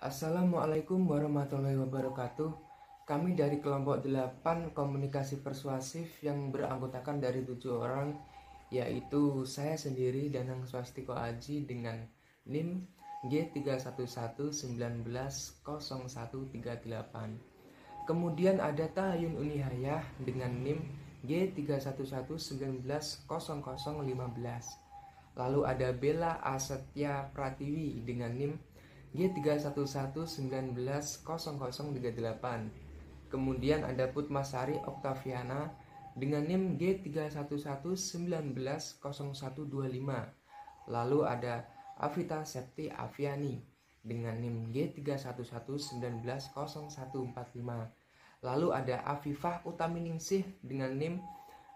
Assalamualaikum warahmatullahi wabarakatuh. Kami dari kelompok 8 komunikasi persuasif yang beranggotakan dari 7 orang, yaitu saya sendiri Danang Swastiko Aji dengan NIM G311190138. Kemudian ada Tahayun Unihayah dengan NIM G311190015. Lalu ada Bella Asetya Pratiwi dengan NIM G311190038. Kemudian ada Putmasari Oktaviana dengan NIM G311190125. Lalu ada Avita Septi Aviani dengan NIM G311190145. Lalu ada Afifah Utaminingsih dengan NIM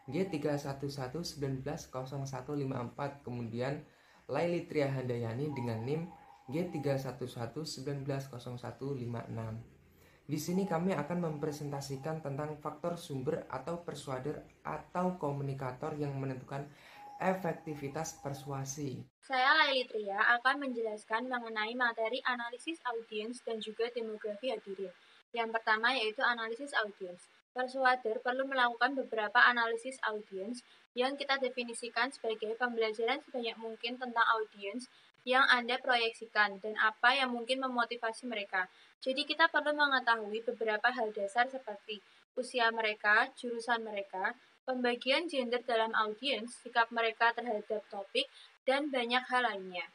G311190154. Kemudian Laili Triahandayani dengan NIM G311190156. Di sini kami akan mempresentasikan tentang faktor sumber atau persuader atau komunikator yang menentukan efektivitas persuasi. Saya Laili Tria akan menjelaskan mengenai materi analisis audiens dan juga demografi hadirin. Yang pertama yaitu analisis audiens. Persuader perlu melakukan beberapa analisis audiens yang kita definisikan sebagai pembelajaran sebanyak mungkin tentang audiens yang Anda proyeksikan dan apa yang mungkin memotivasi mereka. Jadi kita perlu mengetahui beberapa hal dasar seperti usia mereka, jurusan mereka, pembagian gender dalam audiens, sikap mereka terhadap topik, dan banyak hal lainnya.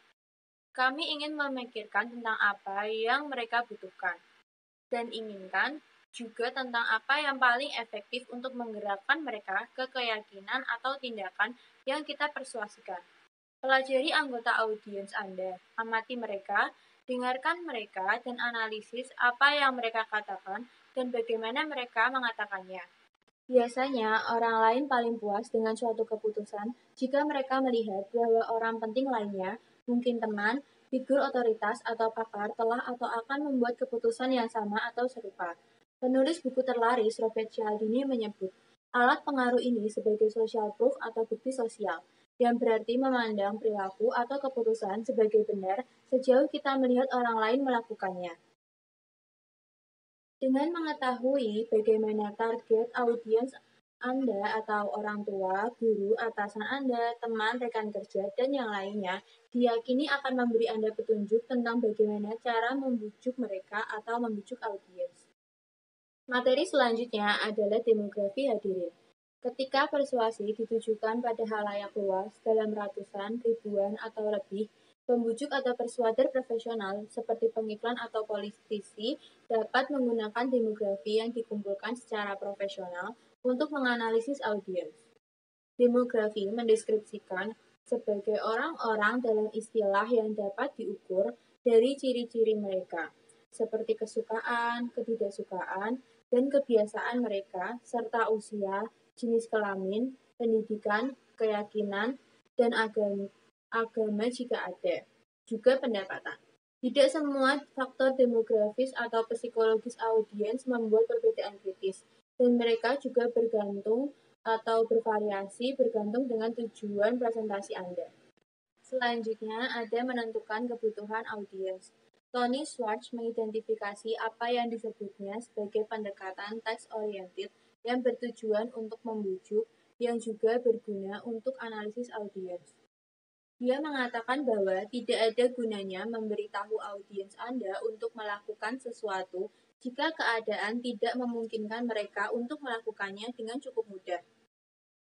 Kami ingin memikirkan tentang apa yang mereka butuhkan dan inginkan, juga tentang apa yang paling efektif untuk menggerakkan mereka ke keyakinan atau tindakan yang kita persuasikan. Pelajari anggota audiens Anda, amati mereka, dengarkan mereka, dan analisis apa yang mereka katakan dan bagaimana mereka mengatakannya. Biasanya, orang lain paling puas dengan suatu keputusan jika mereka melihat bahwa orang penting lainnya, mungkin teman, figur otoritas, atau pakar telah atau akan membuat keputusan yang sama atau serupa. Penulis buku terlaris Robert Cialdini menyebut alat pengaruh ini sebagai social proof atau bukti sosial, yang berarti memandang perilaku atau keputusan sebagai benar sejauh kita melihat orang lain melakukannya. Dengan mengetahui bagaimana target audiens Anda atau orang tua, guru, atasan Anda, teman, rekan kerja, dan yang lainnya, diyakini akan memberi Anda petunjuk tentang bagaimana cara membujuk mereka atau membujuk audiens. Materi selanjutnya adalah demografi hadirin. Ketika persuasi ditujukan pada halayak luas dalam ratusan, ribuan, atau lebih, pembujuk atau persuader profesional seperti pengiklan atau politisi dapat menggunakan demografi yang dikumpulkan secara profesional untuk menganalisis audiens. Demografi mendeskripsikan sebagai orang-orang dalam istilah yang dapat diukur dari ciri-ciri mereka, seperti kesukaan, ketidaksukaan, dan kebiasaan mereka, serta usia, jenis kelamin, pendidikan, keyakinan, dan agama jika ada, juga pendapatan. Tidak semua faktor demografis atau psikologis audiens membuat perbedaan kritis, dan mereka juga bergantung atau bervariasi bergantung dengan tujuan presentasi Anda. Selanjutnya ada menentukan kebutuhan audiens. Tony Schwartz mengidentifikasi apa yang disebutnya sebagai pendekatan text-oriented yang bertujuan untuk membujuk, yang juga berguna untuk analisis audiens. Dia mengatakan bahwa tidak ada gunanya memberitahu audiens Anda untuk melakukan sesuatu jika keadaan tidak memungkinkan mereka untuk melakukannya dengan cukup mudah.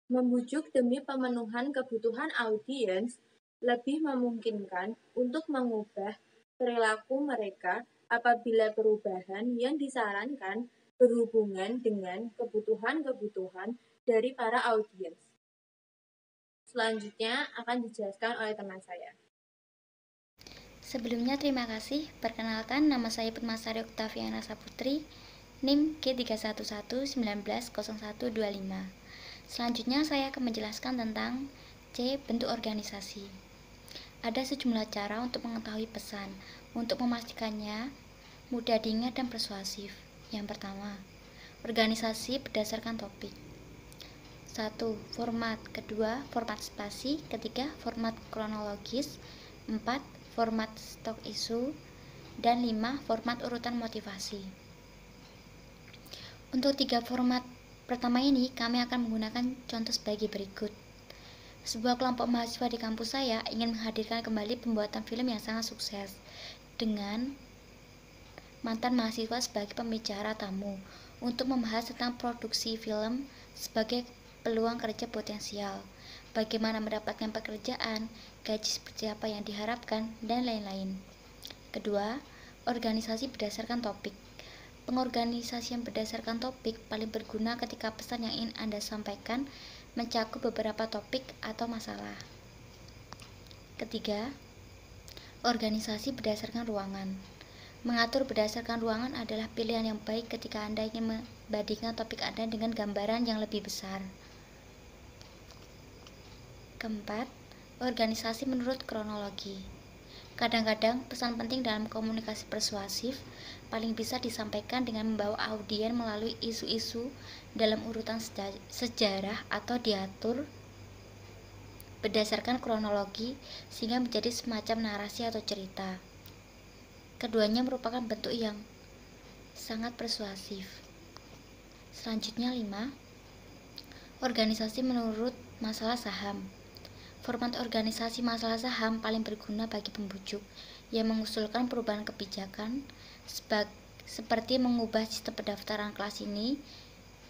Membujuk demi pemenuhan kebutuhan audiens lebih memungkinkan untuk mengubah perilaku mereka apabila perubahan yang disarankan berhubungan dengan kebutuhan-kebutuhan dari para audiens. Selanjutnya akan dijelaskan oleh teman saya. Sebelumnya terima kasih. Perkenalkan, nama saya Putmasari Oktaviana Saputri, NIM G311190125. Selanjutnya saya akan menjelaskan tentang C. Bentuk organisasi. Ada sejumlah cara untuk mengetahui pesan. Untuk memastikannya mudah diingat dan persuasif. Yang pertama, organisasi berdasarkan topik. 1. Format. Kedua, format spasi. Ketiga, format kronologis. 4. Format stock issue. Dan 5. Format urutan motivasi. Untuk 3 format pertama ini, kami akan menggunakan contoh sebagai berikut. Sebuah kelompok mahasiswa di kampus saya ingin menghadirkan kembali pembuatan film yang sangat sukses dengan mantan mahasiswa sebagai pembicara tamu untuk membahas tentang produksi film sebagai peluang kerja potensial, bagaimana mendapatkan pekerjaan, gaji seperti apa yang diharapkan, dan lain-lain. Kedua, organisasi berdasarkan topik. Pengorganisasian berdasarkan topik paling berguna ketika pesan yang ingin Anda sampaikan mencakup beberapa topik atau masalah. Ketiga, organisasi berdasarkan ruangan. Mengatur berdasarkan ruangan adalah pilihan yang baik ketika Anda ingin membandingkan topik Anda dengan gambaran yang lebih besar. Keempat, organisasi menurut kronologi. Kadang-kadang pesan penting dalam komunikasi persuasif paling bisa disampaikan dengan membawa audien melalui isu-isu dalam urutan sejarah atau diatur berdasarkan kronologi sehingga menjadi semacam narasi atau cerita. Keduanya merupakan bentuk yang sangat persuasif. Selanjutnya 5. Organisasi menurut masalah saham. Format organisasi masalah saham paling berguna bagi pembujuk yang mengusulkan perubahan kebijakan seperti mengubah sistem pendaftaran kelas ini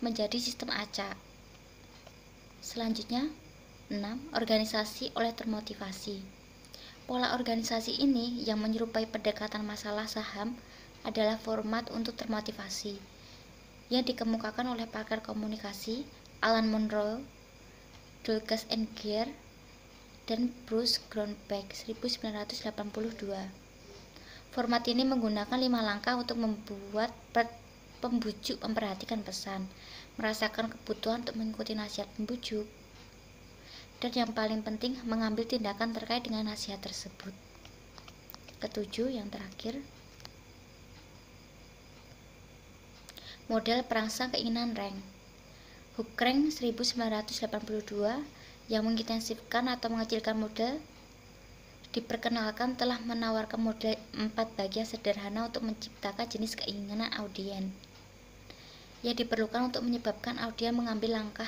menjadi sistem acak. Selanjutnya 6. Organisasi oleh termotivasi. Pola organisasi ini yang menyerupai pendekatan masalah saham adalah format untuk termotivasi yang dikemukakan oleh pakar komunikasi Alan Monroe, Douglas N. Gear, dan Bruce Groenbeck 1982. Format ini menggunakan 5 langkah untuk membuat pembujuk memperhatikan pesan, merasakan kebutuhan untuk mengikuti nasihat pembujuk, dan yang paling penting mengambil tindakan terkait dengan nasihat tersebut. Ketujuh, yang terakhir, model perangsang keinginan rank. Huckrank 1982 yang mengintensifkan atau mengecilkan model diperkenalkan telah menawarkan model 4 bagian sederhana untuk menciptakan jenis keinginan audien yang diperlukan untuk menyebabkan audien mengambil langkah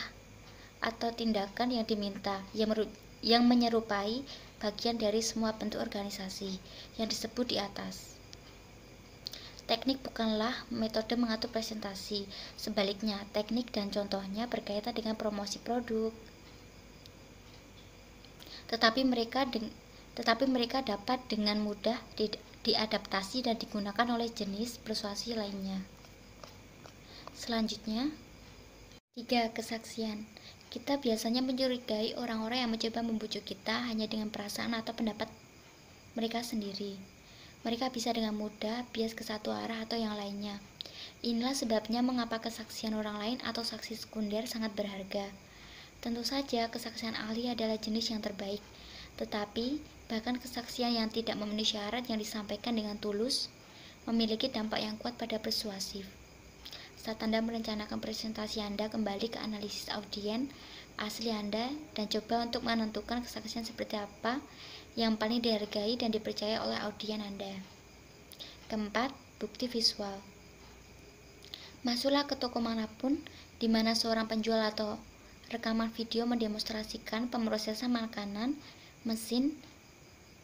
atau tindakan yang diminta yang menyerupai bagian dari semua bentuk organisasi yang disebut di atas. Teknik bukanlah metode mengatur presentasi, sebaliknya teknik dan contohnya berkaitan dengan promosi produk. Tetapi mereka dapat dengan mudah diadaptasi dan digunakan oleh jenis persuasi lainnya. Selanjutnya, 3. Kesaksian. Kita biasanya mencurigai orang-orang yang mencoba membujuk kita hanya dengan perasaan atau pendapat mereka sendiri. Mereka bisa dengan mudah bias ke satu arah atau yang lainnya. Inilah sebabnya mengapa kesaksian orang lain atau saksi sekunder sangat berharga. Tentu saja kesaksian ahli adalah jenis yang terbaik, tetapi bahkan kesaksian yang tidak memenuhi syarat yang disampaikan dengan tulus memiliki dampak yang kuat pada persuasif. Saat Anda merencanakan presentasi Anda, kembali ke analisis audien asli Anda dan coba untuk menentukan kesaksian seperti apa yang paling dihargai dan dipercaya oleh audien Anda. Keempat, bukti visual. Masuklah ke toko manapun di mana seorang penjual atau rekaman video mendemonstrasikan pemrosesan makanan, mesin,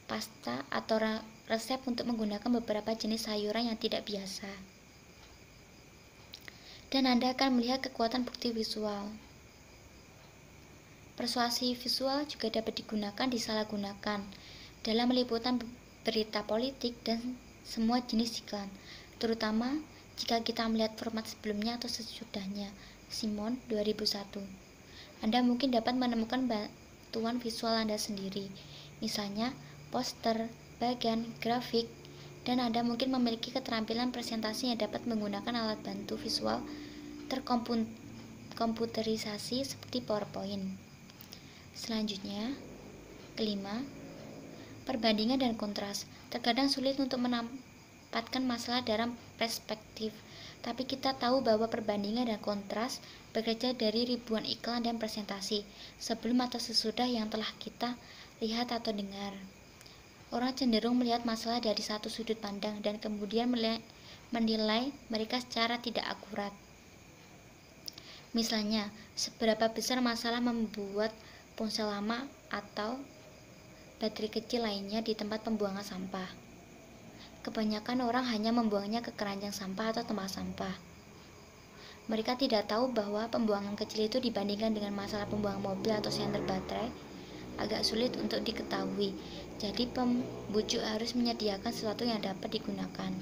pasta, atau resep untuk menggunakan beberapa jenis sayuran yang tidak biasa. Dan Anda akan melihat kekuatan bukti visual. Persuasi visual juga dapat digunakan disalahgunakan dalam liputan berita politik dan semua jenis iklan, terutama jika kita melihat format sebelumnya atau sesudahnya. Simon, 2001. Anda mungkin dapat menemukan bantuan visual Anda sendiri, misalnya poster, bagan, grafik, dan Anda mungkin memiliki keterampilan presentasi yang dapat menggunakan alat bantu visual terkomputerisasi seperti PowerPoint. Selanjutnya, kelima, perbandingan dan kontras. Terkadang sulit untuk menempatkan masalah dalam perspektif, tapi kita tahu bahwa perbandingan dan kontras bekerja dari ribuan iklan dan presentasi sebelum atau sesudah yang telah kita lihat atau dengar. Orang cenderung melihat masalah dari satu sudut pandang dan kemudian menilai mereka secara tidak akurat. Misalnya, seberapa besar masalah membuat ponsel lama atau baterai kecil lainnya di tempat pembuangan sampah. Kebanyakan orang hanya membuangnya ke keranjang sampah atau tempat sampah. Mereka tidak tahu bahwa pembuangan kecil itu dibandingkan dengan masalah pembuangan mobil atau senter baterai agak sulit untuk diketahui. Jadi pembujuk harus menyediakan sesuatu yang dapat digunakan.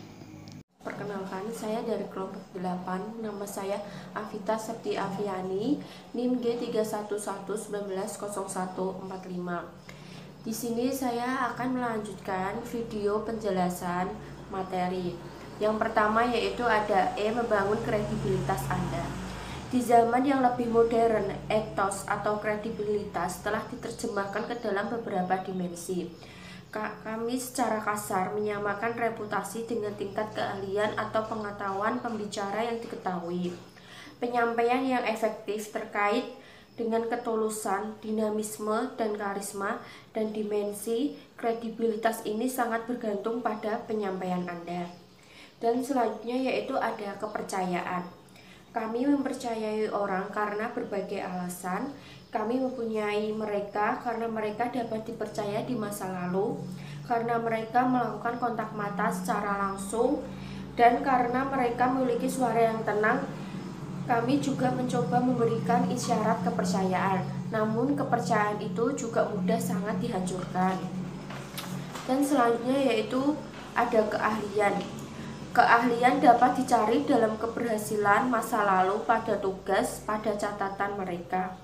Perkenalkan, saya dari kelompok 8, nama saya Avita Septi Aviani, NIM G311190145. Di sini saya akan melanjutkan video penjelasan materi. Yang pertama yaitu ada membangun kredibilitas Anda. Di zaman yang lebih modern, etos atau kredibilitas telah diterjemahkan ke dalam beberapa dimensi. Kami secara kasar menyamakan reputasi dengan tingkat keahlian atau pengetahuan pembicara yang diketahui. Penyampaian yang efektif terkait dengan ketulusan, dinamisme, dan karisma, dan dimensi kredibilitas ini sangat bergantung pada penyampaian Anda. Dan selanjutnya yaitu ada kepercayaan. Kami mempercayai orang karena berbagai alasan. Kami mempunyai mereka karena mereka dapat dipercaya di masa lalu, karena mereka melakukan kontak mata secara langsung, dan karena mereka memiliki suara yang tenang. Kami juga mencoba memberikan isyarat kepercayaan, namun kepercayaan itu juga mudah sangat dihancurkan. Dan selanjutnya yaitu ada keahlian. Keahlian dapat dicari dalam keberhasilan masa lalu pada tugas, pada catatan mereka.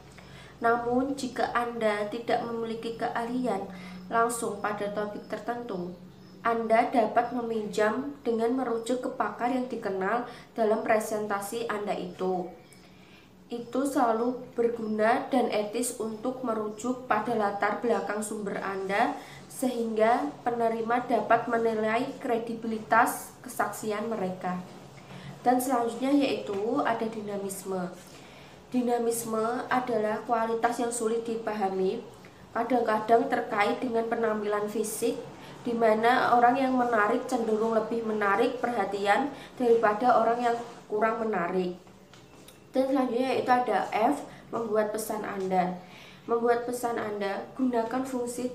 Namun, jika Anda tidak memiliki keahlian langsung pada topik tertentu, Anda dapat meminjam dengan merujuk ke pakar yang dikenal dalam presentasi Anda itu. Itu selalu berguna dan etis untuk merujuk pada latar belakang sumber Anda, sehingga penerima dapat menilai kredibilitas kesaksian mereka. Dan selanjutnya yaitu ada dinamisme. Dinamisme adalah kualitas yang sulit dipahami, kadang-kadang terkait dengan penampilan fisik, di mana orang yang menarik cenderung lebih menarik perhatian daripada orang yang kurang menarik. Dan selanjutnya yaitu ada F, membuat pesan Anda. Membuat pesan Anda, gunakan fungsi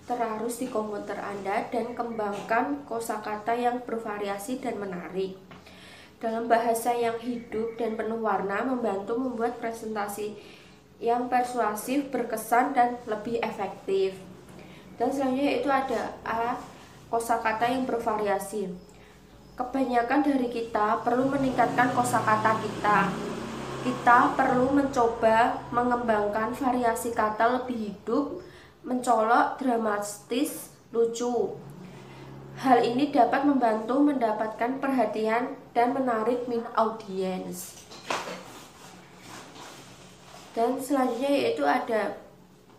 terarus di komputer Anda dan kembangkan kosakata yang bervariasi dan menarik. Dalam bahasa yang hidup dan penuh warna, membantu membuat presentasi yang persuasif, berkesan, dan lebih efektif. Dan selanjutnya itu ada A, kosakata yang bervariasi. Kebanyakan dari kita perlu meningkatkan kosakata kita. Kita perlu mencoba mengembangkan variasi kata lebih hidup, mencolok, dramatis, lucu. Hal ini dapat membantu mendapatkan perhatian dan menarik minat audiens. Dan selanjutnya yaitu ada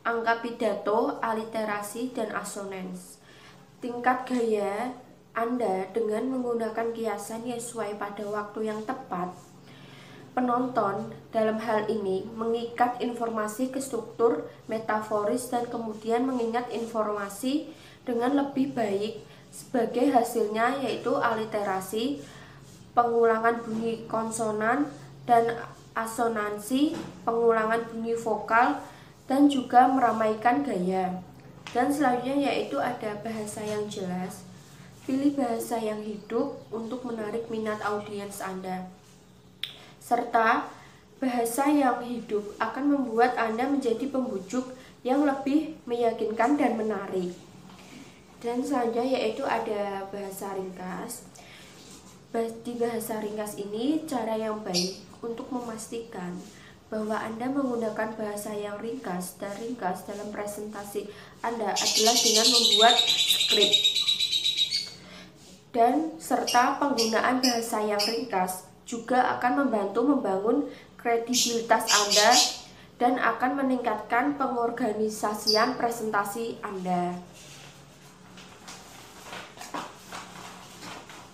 angka pidato, aliterasi, dan asonans. Tingkat gaya Anda dengan menggunakan kiasan yang sesuai pada waktu yang tepat. Penonton dalam hal ini mengikat informasi ke struktur metaforis dan kemudian mengingat informasi dengan lebih baik. Sebagai hasilnya yaitu aliterasi, pengulangan bunyi konsonan, dan asonansi, pengulangan bunyi vokal, dan juga meramaikan gaya. Dan selanjutnya yaitu ada bahasa yang jelas. Pilih bahasa yang hidup untuk menarik minat audiens Anda. Serta bahasa yang hidup akan membuat Anda menjadi pembujuk yang lebih meyakinkan dan menarik. Dan selanjutnya yaitu ada bahasa ringkas. Di bahasa ringkas ini cara yang baik untuk memastikan bahwa Anda menggunakan bahasa yang ringkas dan ringkas dalam presentasi Anda adalah dengan membuat skrip. Dan serta penggunaan bahasa yang ringkas juga akan membantu membangun kredibilitas Anda dan akan meningkatkan pengorganisasian presentasi Anda.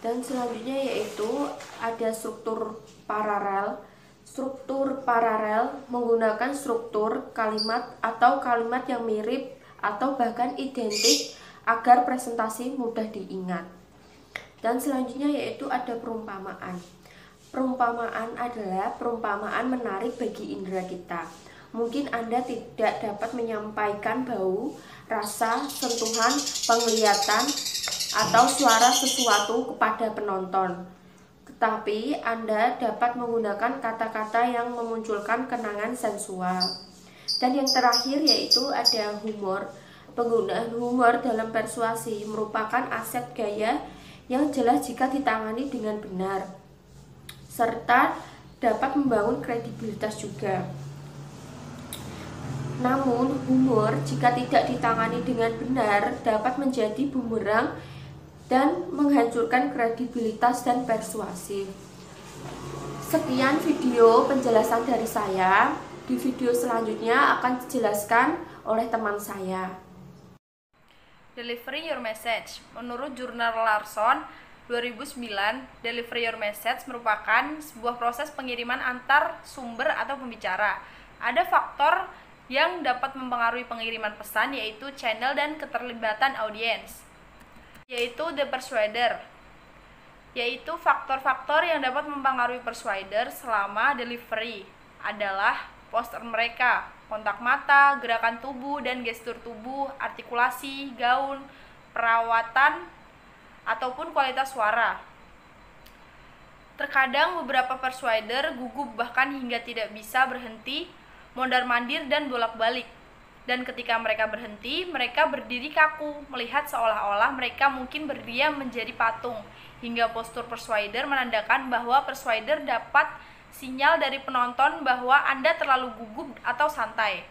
Dan selanjutnya yaitu ada struktur paralel. Struktur paralel menggunakan struktur kalimat atau kalimat yang mirip atau bahkan identik agar presentasi mudah diingat. Dan selanjutnya yaitu ada perumpamaan. Perumpamaan adalah perumpamaan menarik bagi indera kita. Mungkin Anda tidak dapat menyampaikan bau, rasa, sentuhan, penglihatan, atau suara sesuatu kepada penonton. Tetapi Anda dapat menggunakan kata-kata yang memunculkan kenangan sensual. Dan yang terakhir yaitu ada humor. Penggunaan humor dalam persuasi merupakan aset gaya yang jelas jika ditangani dengan benar, serta dapat membangun kredibilitas juga. Namun, humor jika tidak ditangani dengan benar dapat menjadi bumerang dan menghancurkan kredibilitas dan persuasif. Sekian video penjelasan dari saya. Di video selanjutnya akan dijelaskan oleh teman saya. Deliver your message. Menurut jurnal Larson 2009, deliver your message merupakan sebuah proses pengiriman antar sumber atau pembicara. Ada faktor yang dapat mempengaruhi pengiriman pesan, yaitu channel dan keterlibatan audiens, yaitu the persuader, yaitu faktor-faktor yang dapat mempengaruhi persuader selama delivery adalah poster mereka, kontak mata, gerakan tubuh dan gestur tubuh, artikulasi, gaun, perawatan, ataupun kualitas suara. Terkadang beberapa persuader gugup bahkan hingga tidak bisa berhenti, mondar-mandir dan bolak-balik. Dan ketika mereka berhenti, mereka berdiri kaku, melihat seolah-olah mereka mungkin berdiam menjadi patung, hingga postur persuader menandakan bahwa persuader dapat sinyal dari penonton bahwa Anda terlalu gugup atau santai.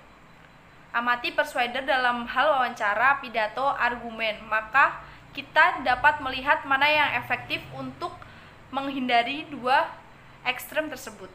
Amati persuader dalam hal wawancara, pidato, argumen, maka kita dapat melihat mana yang efektif untuk menghindari dua ekstrem tersebut.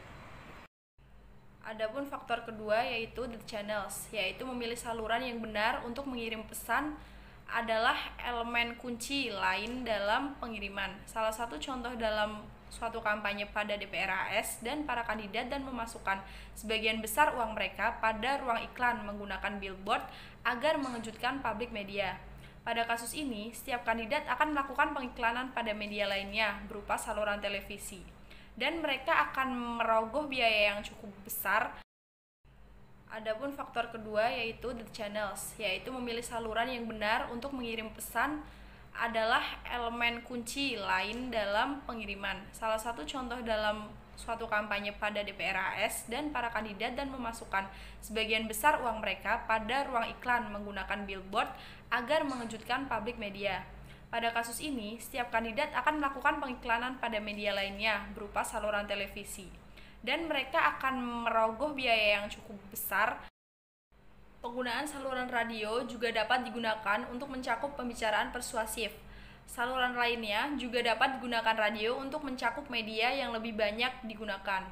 Adapun faktor kedua yaitu the channels, yaitu memilih saluran yang benar untuk mengirim pesan adalah elemen kunci lain dalam pengiriman. Salah satu contoh dalam suatu kampanye pada DPRAS dan para kandidat dan memasukkan sebagian besar uang mereka pada ruang iklan menggunakan billboard agar mengejutkan publik media. Pada kasus ini, setiap kandidat akan melakukan pengiklanan pada media lainnya berupa saluran televisi, dan mereka akan merogoh biaya yang cukup besar. Adapun faktor kedua yaitu the channels, yaitu memilih saluran yang benar untuk mengirim pesan adalah elemen kunci lain dalam pengiriman. Salah satu contoh dalam suatu kampanye pada DPRAS dan para kandidat dan memasukkan sebagian besar uang mereka pada ruang iklan menggunakan billboard agar mengejutkan publik media. Pada kasus ini, setiap kandidat akan melakukan pengiklanan pada media lainnya berupa saluran televisi, dan mereka akan merogoh biaya yang cukup besar. Penggunaan saluran radio juga dapat digunakan untuk mencakup pembicaraan persuasif. Saluran lainnya juga dapat digunakan radio untuk mencakup media yang lebih banyak digunakan.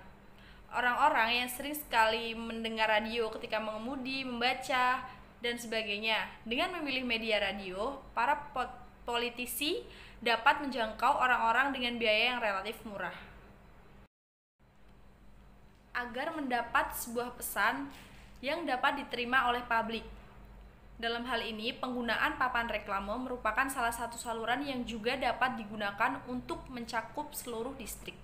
Orang-orang yang sering sekali mendengar radio ketika mengemudi, membaca, dan sebagainya. Dengan memilih media radio, para politisi dapat menjangkau orang-orang dengan biaya yang relatif murah. Agar mendapat sebuah pesan yang dapat diterima oleh publik. Dalam hal ini, penggunaan papan reklame merupakan salah satu saluran yang juga dapat digunakan untuk mencakup seluruh distrik.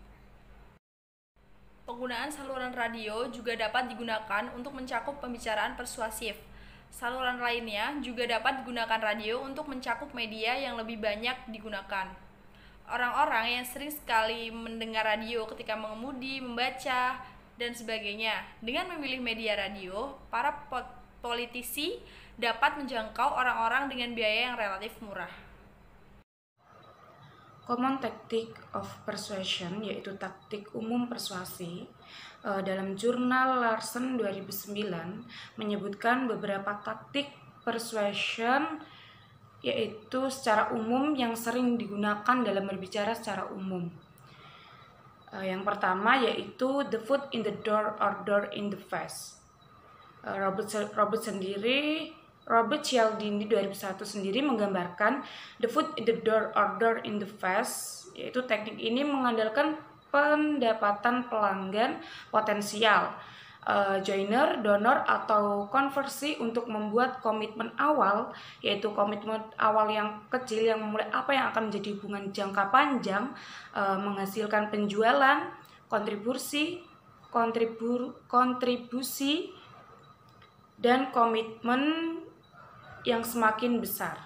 Penggunaan saluran radio juga dapat digunakan untuk mencakup pembicaraan persuasif. Saluran lainnya juga dapat digunakan radio untuk mencakup media yang lebih banyak digunakan. Orang-orang yang sering sekali mendengar radio ketika mengemudi, membaca, dan sebagainya. Dengan memilih media radio, para politisi dapat menjangkau orang-orang dengan biaya yang relatif murah. Common tactic of persuasion, yaitu taktik umum persuasi, dalam jurnal Larson 2009 menyebutkan beberapa taktik persuasion, yaitu secara umum yang sering digunakan dalam berbicara secara umum. Yang pertama yaitu the foot in the door or door in the face. Robert Cialdini 2001 sendiri menggambarkan the foot in the door or door in the face, yaitu teknik ini mengandalkan pendapatan pelanggan potensial joiner, donor, atau konversi untuk membuat komitmen awal, yaitu komitmen awal yang kecil yang memulai apa yang akan menjadi hubungan jangka panjang, menghasilkan penjualan, kontribusi, dan komitmen yang semakin besar.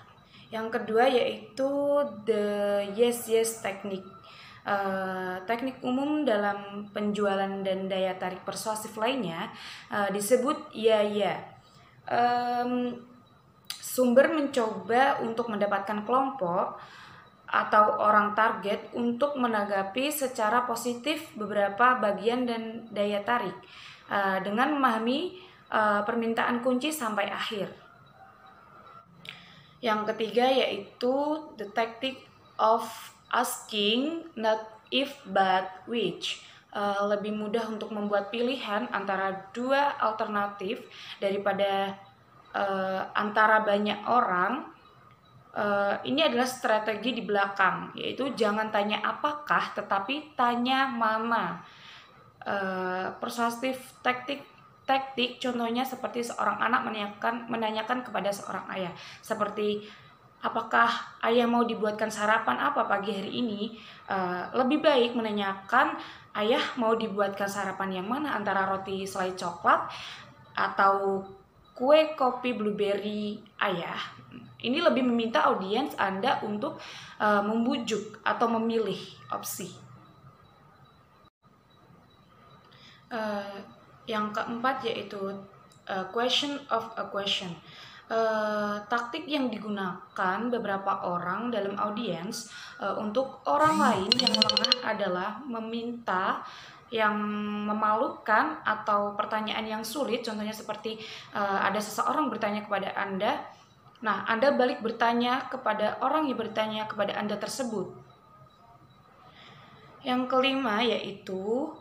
Yang kedua yaitu the yes technique. Teknik umum dalam penjualan dan daya tarik persuasif lainnya disebut ya. Sumber mencoba untuk mendapatkan kelompok atau orang target untuk menanggapi secara positif beberapa bagian dan daya tarik dengan memahami permintaan kunci sampai akhir. Yang ketiga yaitu the tactic of asking not if but which. Lebih mudah untuk membuat pilihan antara dua alternatif daripada antara banyak orang. Ini adalah strategi di belakang, yaitu jangan tanya apakah tetapi tanya mana. Persuasif taktik contohnya seperti seorang anak menanyakan kepada seorang ayah, seperti apakah ayah mau dibuatkan sarapan apa pagi hari ini. Lebih baik menanyakan ayah mau dibuatkan sarapan yang mana, antara roti selai coklat atau kue kopi blueberry ayah. Ini lebih meminta audiens Anda untuk membujuk atau memilih opsi. Yang keempat yaitu question of a question. Taktik yang digunakan beberapa orang dalam audiens untuk orang lain yang lengah adalah meminta yang memalukan atau pertanyaan yang sulit. Contohnya seperti ada seseorang bertanya kepada Anda, nah Anda balik bertanya kepada orang yang bertanya kepada Anda tersebut. Yang kelima yaitu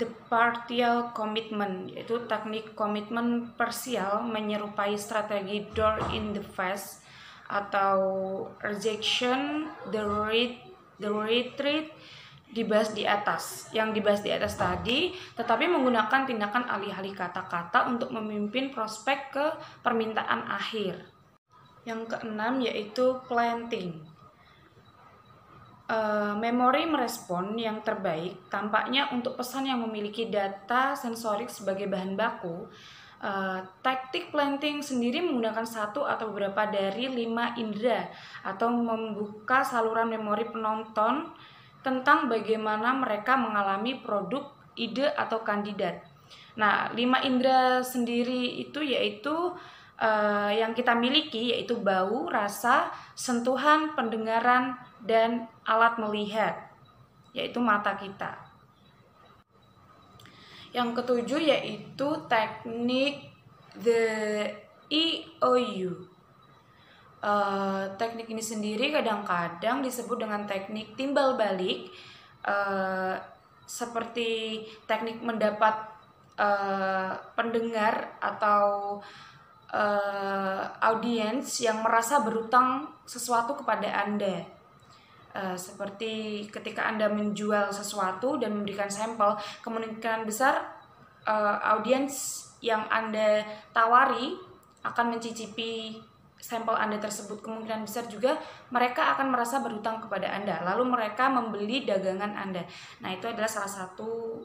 the partial commitment, yaitu teknik komitmen parsial menyerupai strategi door in the face atau rejection, the retreat dibahas di atas. Yang dibahas di atas tadi, tetapi menggunakan tindakan alih-alih kata-kata untuk memimpin prospek ke permintaan akhir. Yang keenam yaitu planting. Memori merespon yang terbaik tampaknya untuk pesan yang memiliki data sensorik sebagai bahan baku. Taktik planting sendiri menggunakan satu atau beberapa dari 5 indera atau membuka saluran memori penonton tentang bagaimana mereka mengalami produk, ide, atau kandidat. Nah, 5 indera sendiri itu yaitu yang kita miliki, yaitu bau, rasa, sentuhan, pendengaran, dan alat melihat, yaitu mata kita. Yang ketujuh yaitu teknik the EOU. Teknik ini sendiri kadang-kadang disebut dengan teknik timbal balik, seperti teknik mendapat pendengar atau audiens yang merasa berutang sesuatu kepada Anda. Seperti ketika Anda menjual sesuatu dan memberikan sampel, kemungkinan besar audiens yang Anda tawari akan mencicipi sampel Anda tersebut. Kemungkinan besar juga mereka akan merasa berhutang kepada Anda, lalu mereka membeli dagangan Anda. Nah, itu adalah salah satu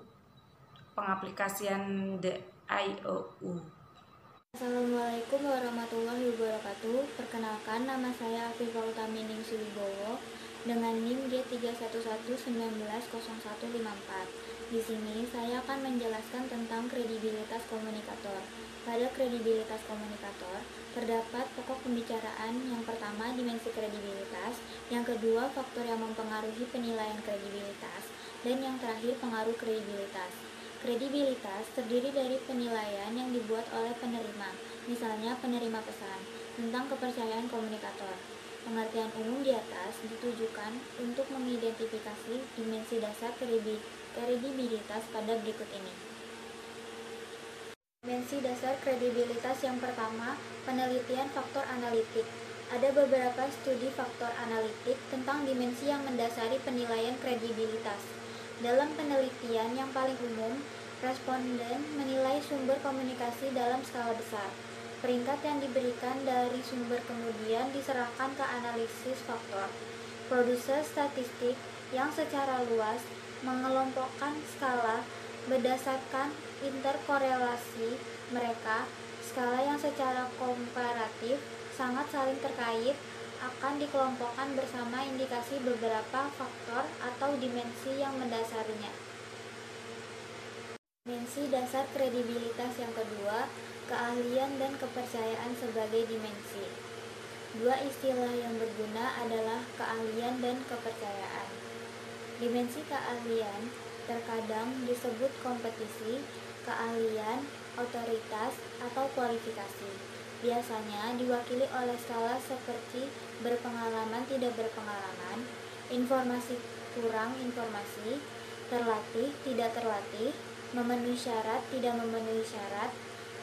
pengaplikasian the IOU. Assalamualaikum warahmatullahi wabarakatuh. Perkenalkan, nama saya Afifah Utami Ningsi Wibowo dengan NIM G31190154. Di sini saya akan menjelaskan tentang kredibilitas komunikator. Pada kredibilitas komunikator, terdapat pokok pembicaraan. Yang pertama, dimensi kredibilitas. Yang kedua, faktor yang mempengaruhi penilaian kredibilitas. Dan yang terakhir, pengaruh kredibilitas. Kredibilitas terdiri dari penilaian yang dibuat oleh penerima, misalnya penerima pesan, tentang kepercayaan komunikator. Pengertian umum di atas ditujukan untuk mengidentifikasi dimensi dasar kredibilitas pada berikut ini. Dimensi dasar kredibilitas yang pertama, penelitian faktor analitik. Ada beberapa studi faktor analitik tentang dimensi yang mendasari penilaian kredibilitas. Dalam penelitian yang paling umum, Responden menilai sumber komunikasi dalam skala besar. Peringkat yang diberikan dari sumber kemudian diserahkan ke analisis faktor. Produser statistik yang secara luas mengelompokkan skala berdasarkan interkorelasi mereka. Skala yang secara komparatif sangat saling terkait akan dikelompokkan bersama indikasi beberapa faktor atau dimensi yang mendasarinya. Dimensi dasar kredibilitas yang kedua, keahlian dan kepercayaan sebagai dimensi. Dua istilah yang berguna adalah keahlian dan kepercayaan. Dimensi keahlian terkadang disebut kompetisi, keahlian, otoritas, atau kualifikasi. Biasanya diwakili oleh skala seperti berpengalaman tidak berpengalaman, informasi kurang informasi, terlatih tidak terlatih, memenuhi syarat tidak memenuhi syarat,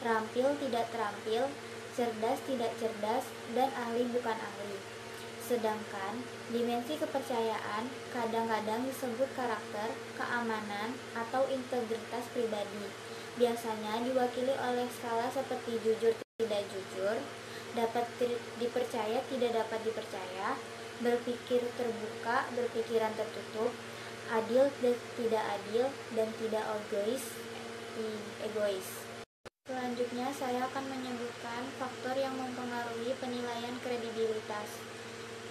terampil tidak terampil, cerdas tidak cerdas, dan ahli bukan ahli. Sedangkan dimensi kepercayaan kadang-kadang disebut karakter, keamanan, atau integritas pribadi. Biasanya diwakili oleh skala seperti jujur tidak jujur, dapat dipercaya tidak dapat dipercaya, berpikir terbuka, berpikiran tertutup, adil dan tidak adil, dan tidak egois. Selanjutnya saya akan menyebutkan faktor yang mempengaruhi penilaian kredibilitas.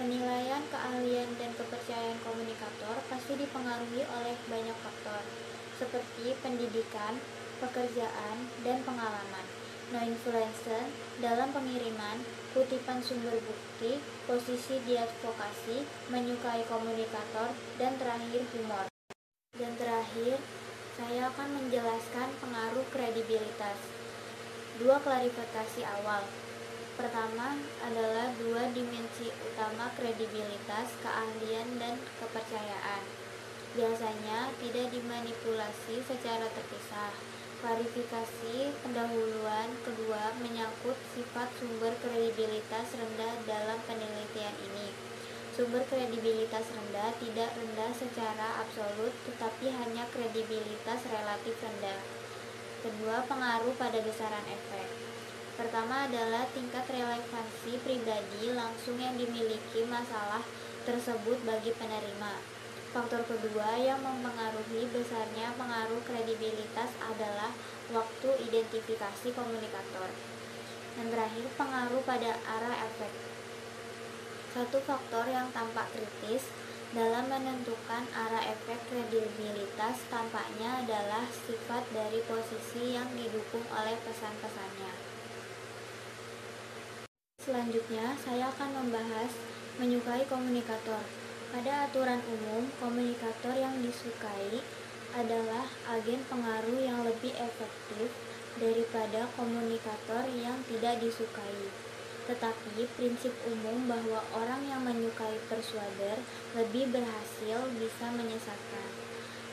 Penilaian keahlian dan kepercayaan komunikator pasti dipengaruhi oleh banyak faktor, seperti pendidikan, pekerjaan, dan pengalaman. No influencer dalam pengiriman, kutipan sumber bukti, posisi di advokasi, menyukai komunikator, dan terakhir humor. Dan terakhir, saya akan menjelaskan pengaruh kredibilitas. Dua klarifikasi awal. Pertama adalah dua dimensi utama kredibilitas, keahlian, dan kepercayaan. Biasanya tidak dimanipulasi secara terpisah. Klarifikasi pendahuluan kedua menyangkut sifat sumber kredibilitas rendah dalam penelitian ini. Sumber kredibilitas rendah tidak rendah secara absolut, tetapi hanya kredibilitas relatif rendah. Kedua, pengaruh pada besaran efek. Pertama adalah tingkat relevansi pribadi langsung yang dimiliki masalah tersebut bagi penerima. Faktor kedua yang mempengaruhi besarnya pengaruh kredibilitas adalah waktu identifikasi komunikator. Dan terakhir, pengaruh pada arah efek. Satu faktor yang tampak kritis dalam menentukan arah efek kredibilitas tampaknya adalah sifat dari posisi yang didukung oleh pesan-pesannya. Selanjutnya, saya akan membahas menyukai komunikator. Pada aturan umum, komunikator yang disukai adalah agen pengaruh yang lebih efektif daripada komunikator yang tidak disukai. Tetapi prinsip umum bahwa orang yang menyukai persuader lebih berhasil bisa menyesatkan.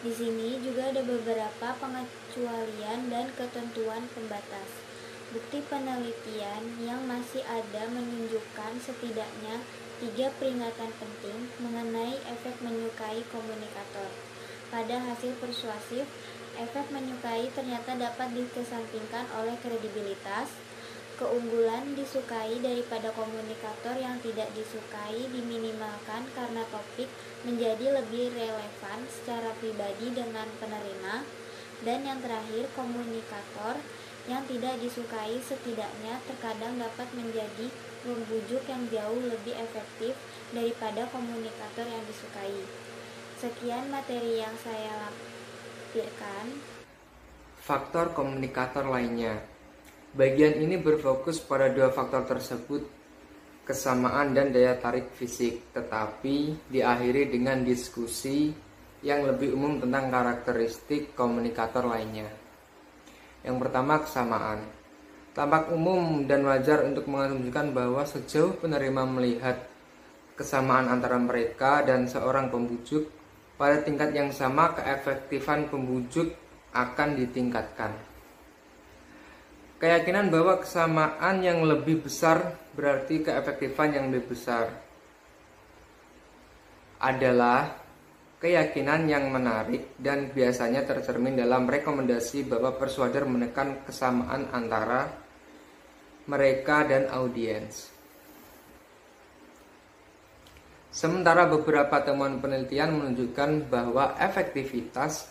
Di sini juga ada beberapa pengecualian dan ketentuan pembatas. Bukti penelitian yang masih ada menunjukkan setidaknya 3 peringatan penting mengenai efek menyukai komunikator. Pada hasil persuasif, efek menyukai ternyata dapat dikesampingkan oleh kredibilitas. Keunggulan disukai daripada komunikator yang tidak disukai diminimalkan karena topik menjadi lebih relevan secara pribadi dengan penerima. Dan yang terakhir, komunikator yang tidak disukai setidaknya terkadang dapat menjadi membujuk yang jauh lebih efektif daripada komunikator yang disukai. Sekian materi yang saya lampirkan. Faktor komunikator lainnya. Bagian ini berfokus pada dua faktor tersebut, kesamaan dan daya tarik fisik, tetapi diakhiri dengan diskusi yang lebih umum tentang karakteristik komunikator lainnya. Yang pertama, kesamaan. Tampak umum dan wajar untuk mengasumsikan bahwa sejauh penerima melihat kesamaan antara mereka dan seorang pembujuk, pada tingkat yang sama keefektifan pembujuk akan ditingkatkan. Keyakinan bahwa kesamaan yang lebih besar berarti keefektifan yang lebih besar adalah keyakinan yang menarik dan biasanya tercermin dalam rekomendasi bahwa persuader menekan kesamaan antara mereka dan audiens. Sementara beberapa temuan penelitian menunjukkan bahwa efektivitas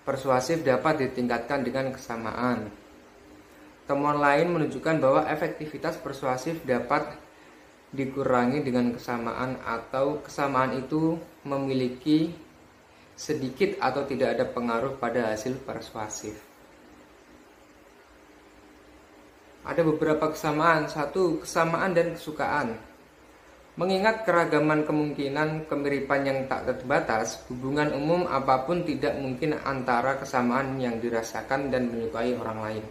persuasif dapat ditingkatkan dengan kesamaan. Temuan lain menunjukkan bahwa efektivitas persuasif dapat dikurangi dengan kesamaan atau kesamaan itu memiliki sedikit atau tidak ada pengaruh pada hasil persuasif. Ada beberapa kesamaan. 1. Kesamaan dan kesukaan. Mengingat keragaman kemungkinan kemiripan yang tak terbatas, hubungan umum apapun tidak mungkin antara kesamaan yang dirasakan dan menyukai orang lain.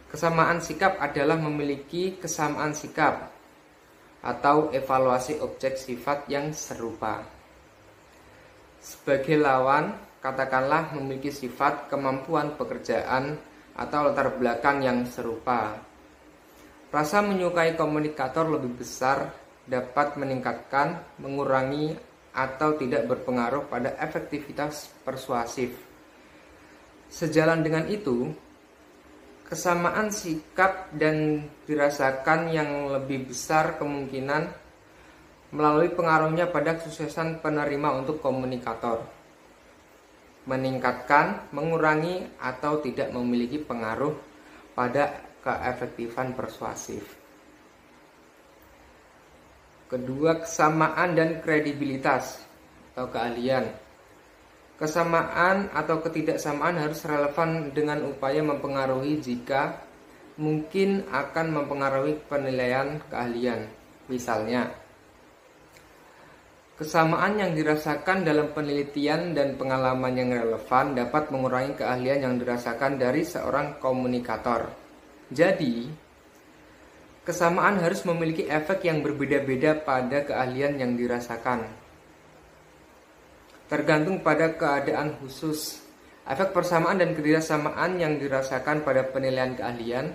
Kesamaan sikap adalah memiliki kesamaan sikap atau evaluasi objek sifat yang serupa. Sebagai lawan, katakanlah memiliki sifat, kemampuan, pekerjaan, atau latar belakang yang serupa. Rasa menyukai komunikator lebih besar dapat meningkatkan, mengurangi, atau tidak berpengaruh pada efektivitas persuasif. Sejalan dengan itu, kesamaan sikap dan dirasakan yang lebih besar kemungkinan melalui pengaruhnya pada kesuksesan penerima untuk komunikator. Meningkatkan, mengurangi, atau tidak memiliki pengaruh pada keefektifan persuasif. Kedua, kesamaan dan kredibilitas atau keahlian. Kesamaan atau ketidaksamaan harus relevan dengan upaya mempengaruhi jika mungkin akan mempengaruhi penilaian keahlian. Misalnya, kesamaan yang dirasakan dalam penelitian dan pengalaman yang relevan dapat mengurangi keahlian yang dirasakan dari seorang komunikator. Jadi, kesamaan harus memiliki efek yang berbeda-beda pada keahlian yang dirasakan. Tergantung pada keadaan khusus. Efek persamaan dan ketidaksamaan yang dirasakan pada penilaian keahlian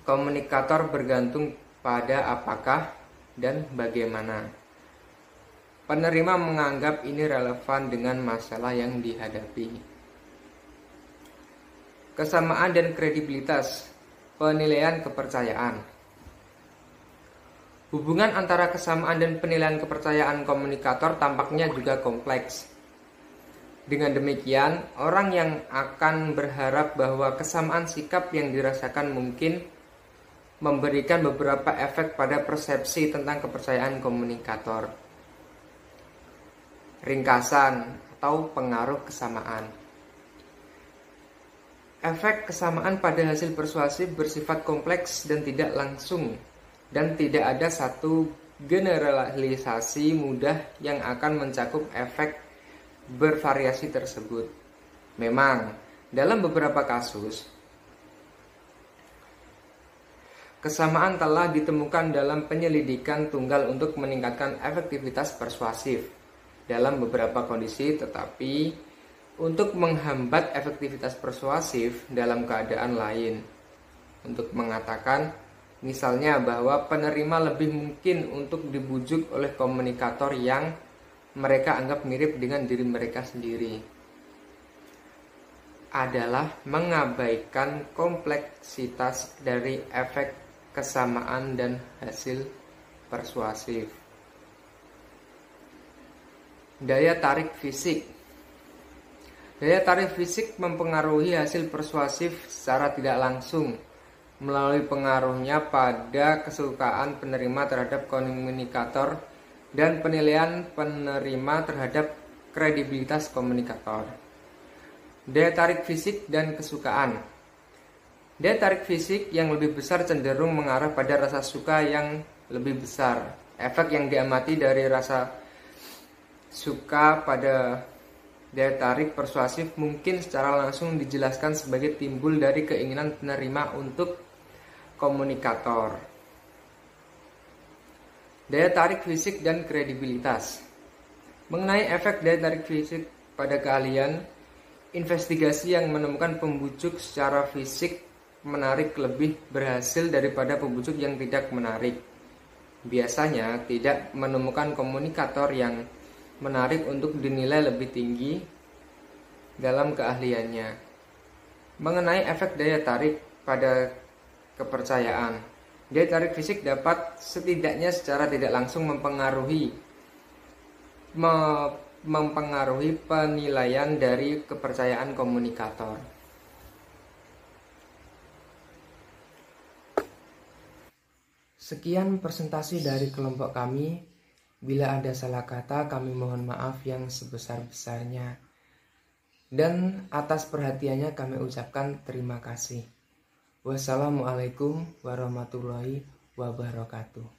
komunikator bergantung pada apakah dan bagaimana penerima menganggap ini relevan dengan masalah yang dihadapi. Kesamaan dan kredibilitas. Penilaian kepercayaan. Hubungan antara kesamaan dan penilaian kepercayaan komunikator tampaknya juga kompleks. Dengan demikian, orang yang akan berharap bahwa kesamaan sikap yang dirasakan mungkin memberikan beberapa efek pada persepsi tentang kepercayaan komunikator. Ringkasan atau pengaruh kesamaan. Efek kesamaan pada hasil persuasif bersifat kompleks dan tidak langsung, dan tidak ada satu generalisasi mudah yang akan mencakup efek bervariasi tersebut. Memang, dalam beberapa kasus, kesamaan telah ditemukan dalam penyelidikan tunggal untuk meningkatkan efektivitas persuasif dalam beberapa kondisi, tetapi untuk menghambat efektivitas persuasif dalam keadaan lain. Untuk mengatakan, misalnya bahwa penerima lebih mungkin untuk dibujuk oleh komunikator yang mereka anggap mirip dengan diri mereka sendiri, adalah mengabaikan kompleksitas dari efek kesamaan dan hasil persuasif. Daya tarik fisik. Daya tarik fisik mempengaruhi hasil persuasif secara tidak langsung melalui pengaruhnya pada kesukaan penerima terhadap komunikator dan penilaian penerima terhadap kredibilitas komunikator. Daya tarik fisik dan kesukaan. Daya tarik fisik yang lebih besar cenderung mengarah pada rasa suka yang lebih besar. Efek yang diamati dari rasa suka pada daya tarik persuasif mungkin secara langsung dijelaskan sebagai timbul dari keinginan penerima untuk komunikator. Daya tarik fisik dan kredibilitas. Mengenai efek daya tarik fisik pada keahlian, investigasi yang menemukan pembujuk secara fisik menarik lebih berhasil daripada pembujuk yang tidak menarik. Biasanya tidak menemukan komunikator yang menarik untuk dinilai lebih tinggi dalam keahliannya. Mengenai efek daya tarik pada kepercayaan, daya tarik fisik dapat setidaknya secara tidak langsung mempengaruhi penilaian dari kepercayaan komunikator. Sekian presentasi dari kelompok kami. Bila ada salah kata, kami mohon maaf yang sebesar-besarnya. Dan atas perhatiannya kami ucapkan terima kasih. Wassalamualaikum warahmatullahi wabarakatuh.